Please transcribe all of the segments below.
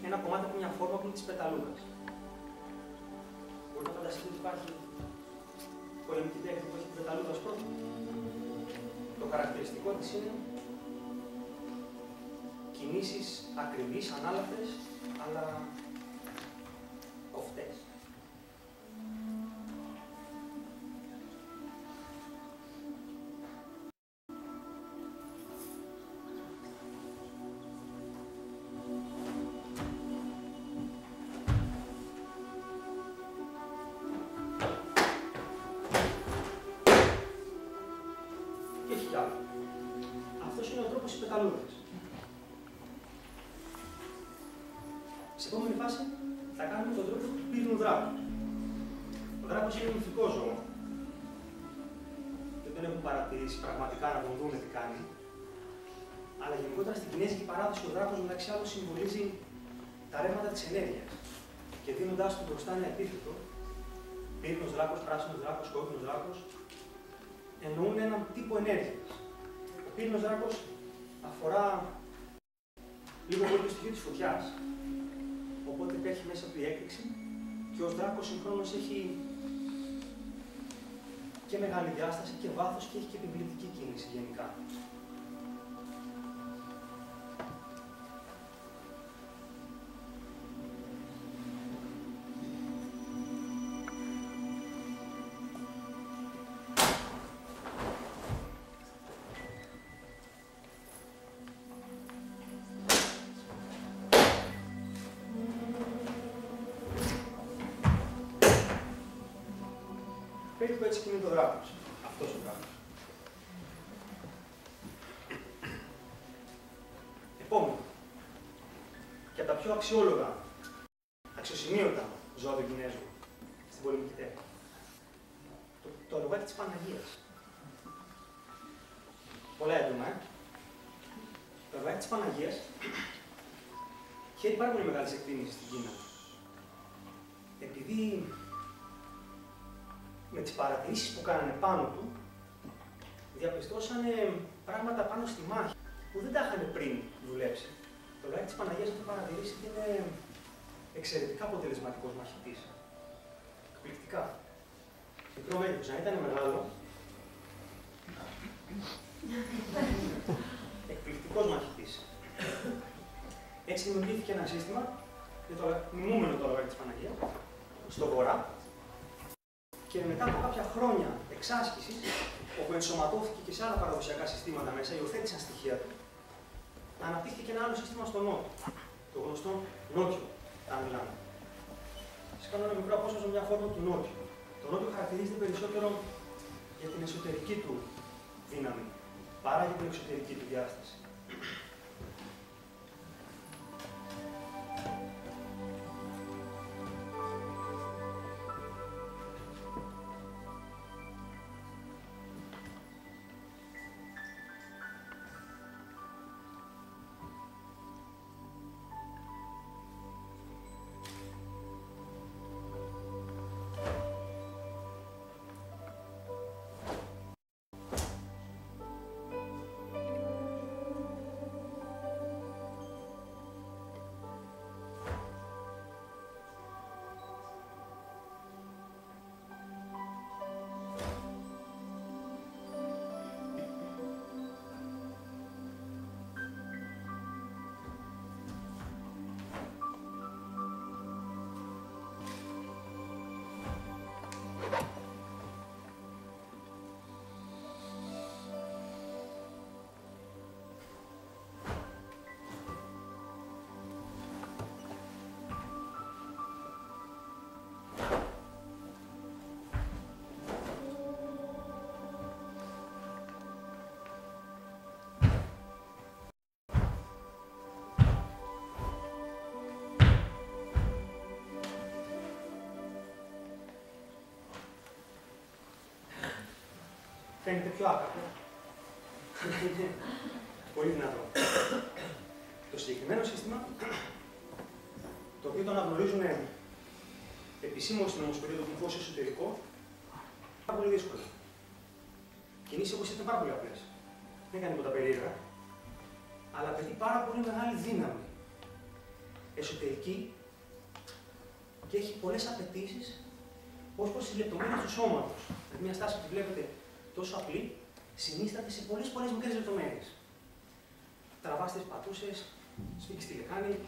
ένα κομμάτι από μια φόρμα που είναι της πεταλούδας. Μπορείτε να φανταστείτε ότι υπάρχει πολεμική τέχνη που έχει την πεταλούδα ως πρώτη. Το χαρακτηριστικό της είναι κινήσεις ακριβείς, ανάλαφρες, αλλά κοφτές. Και έχει κι άλλο. Αυτός είναι ο τρόπος της πεταλούδας. Σε επόμενη φάση θα κάνουμε τον τρόπο του πύρινου δράκου. Ο δράκος είναι μυθικό ζώο. Και δεν έχουν παρατηρήσει πραγματικά να τον δούμε τι κάνει. Αλλά γενικότερα στην κινέζικη παράδοση ο δράκος μεταξύ άλλων συμβολίζει τα ρεύματα της ενέργειας. Και δίνοντάς του μπροστά ένα επίθετο, πύρινος δράκος, πράσινος δράκος, κόκκινος δράκος, εννοούν έναν τύπο ενέργειας. Ο πύρινος δράκος αφορά λίγο πολύ το στοιχείο της φωτιάς. Οπότε υπέχει μέσα του η έκρηξη και ο δράκος συγχρόνως έχει και μεγάλη διάσταση και βάθος και έχει και επιβλητική κίνηση γενικά. Περίπου έτσι κινείται ο δράκος. Αυτός ο δράκος. Επόμενο. Και από τα πιο αξιόλογα, αξιοσημείωτα ζώα του Κινέζου στην πολεμική τέχνη. Το αλογάκι της Παναγίας. Πολλά έντομα, Το αλογάκι της Παναγίας χαίρει πάρα πολύ μεγάλης εκτίμησης στην Κίνα. Επειδή με τις παρατηρήσεις που κάνανε πάνω του, διαπιστώσανε πράγματα πάνω στη μάχη που δεν τα είχαν πριν δουλέψει. Το αλογάκι της Παναγίας έχει παρατηρήσει ότι είναι εξαιρετικά αποτελεσματικός μαχητής. Εκπληκτικά. Μικρό μέγεθος, αν ήταν μεγάλο, εκπληκτικός μαχητής. Έτσι δημιουργήθηκε ένα σύστημα, μνημούμενο το αλογάκι της Παναγίας, στο βορρά, και μετά από κάποια χρόνια εξάσκησης, όπου ενσωματώθηκε και σε άλλα παραδοσιακά συστήματα μέσα, υιοθέτησαν στοιχεία του, αναπτύχθηκε ένα άλλο σύστημα στο νότο, το γνωστό νότιο Ταμιλάν. Σας κάνω ένα μικρό απόσπασμα μια φόρμα του νότιου. Το νότιο χαρακτηρίζεται περισσότερο για την εσωτερική του δύναμη, παρά για την εξωτερική του διάσταση. Φαίνεται πιο άκαπο. Είναι πολύ δυνατό. Το συγκεκριμένο σύστημα, το οποίο το αναγνωρίζουν επισήμως στην Ομοσπονδία του Κунφού ως εσωτερικό, είναι πάρα πολύ δύσκολο. Κινήσεις όπως ήταν πάρα πολύ απλές. Δεν κάνει τίποτα περίεργα, αλλά απαιτεί πάρα πολύ μεγάλη δύναμη. εσωτερική και έχει πολλές απαιτήσεις ως προς τις λεπτομέρειες του σώματος. Δηλαδή, μια στάση που βλέπετε τόσο απλή, συνίσταται σε πολλές μικρές λεπτομέρειες. Τραβάς τις πατούσες, σφίγγεις τη λεκάνη,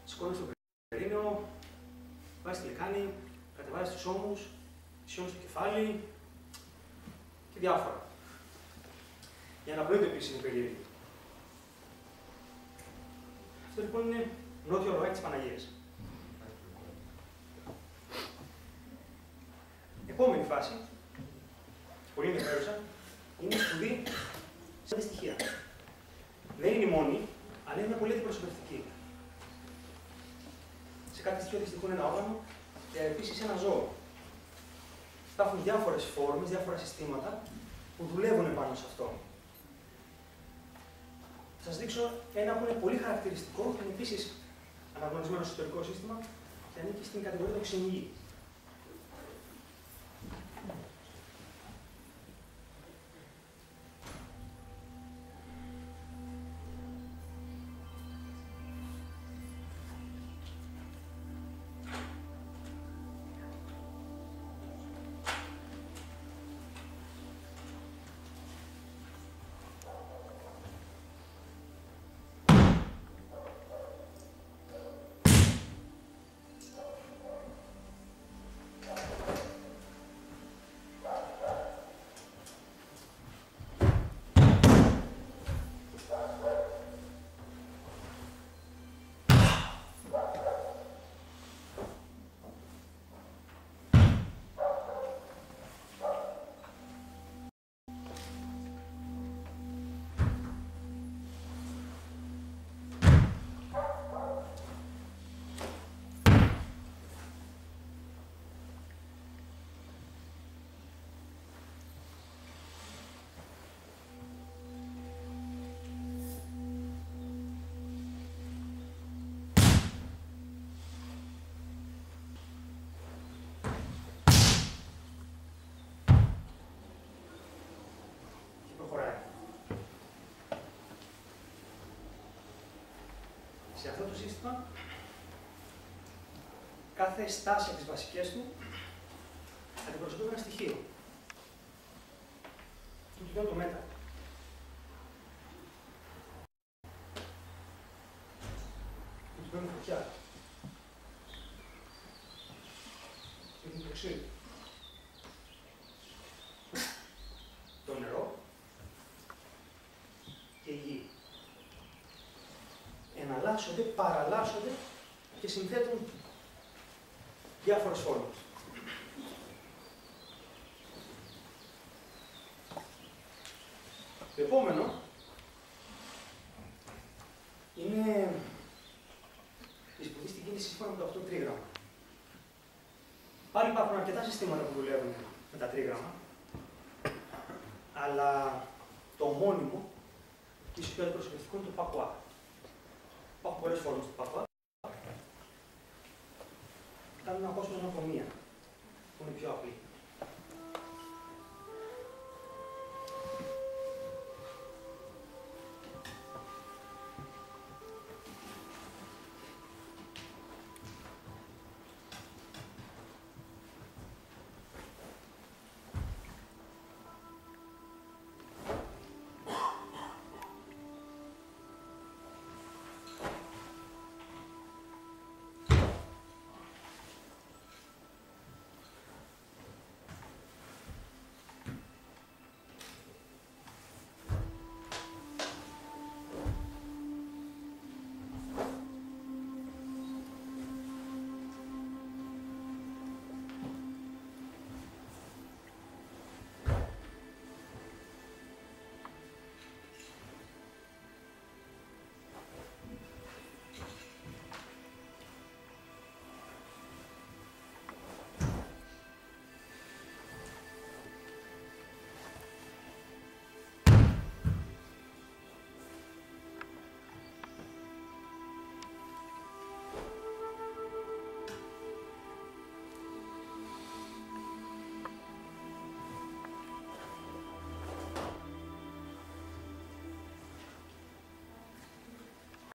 σηκώνεις το περίνεο, βάζεις τη λεκάνη, κατεβάζεις τους ώμους, σιώνεις το κεφάλι και διάφορα. Η αναπνοή επίσης είναι περίεργη. Αυτό λοιπόν είναι νότιο ροάκι της Παναγίας. Επόμενη φάση, πολύ ενδιαφέρουσα, είναι η σπουδή σε αντιστοιχεία. Δεν είναι η μόνη, αλλά είναι μια πολύ αντιπροσωπευτική. Σε κάθε στοιχείο αντιστοιχούν ένα όργανο και επίσης ένα ζώο. Υπάρχουν διάφορες φόρμες, διάφορα συστήματα που δουλεύουν πάνω σε αυτό. Θα σας δείξω ένα που είναι πολύ χαρακτηριστικό και είναι επίσης αναγνωρισμένο στο εσωτερικό σύστημα και ανήκει στην κατηγορία των ξενιή. Σε αυτό το σύστημα, κάθε στάση από τις βασικές του αντιπροσωπεύει ένα στοιχείο. Του το μέτα. Του παίρνει φωτιά. Του το ξύλο. Το νερό και η γη. Εναλλάσσονται, παραλλάσσονται και συνθέτουν διάφορες φόρμες. Το επόμενο είναι η σπουδή στην κίνηση σύμφωνα με το 8 τρίγραμμα. Πάλι υπάρχουν αρκετά συστήματα που δουλεύουν με τα τρίγραμμα, αλλά το μόνιμο και ίσως πιο αντιπροσωπευτικό είναι το πακουά. Υπάρχουν πολλές φόρμες του πακουά. Κάνουν ένα κόσμο ανατομία, που είναι πιο απλή.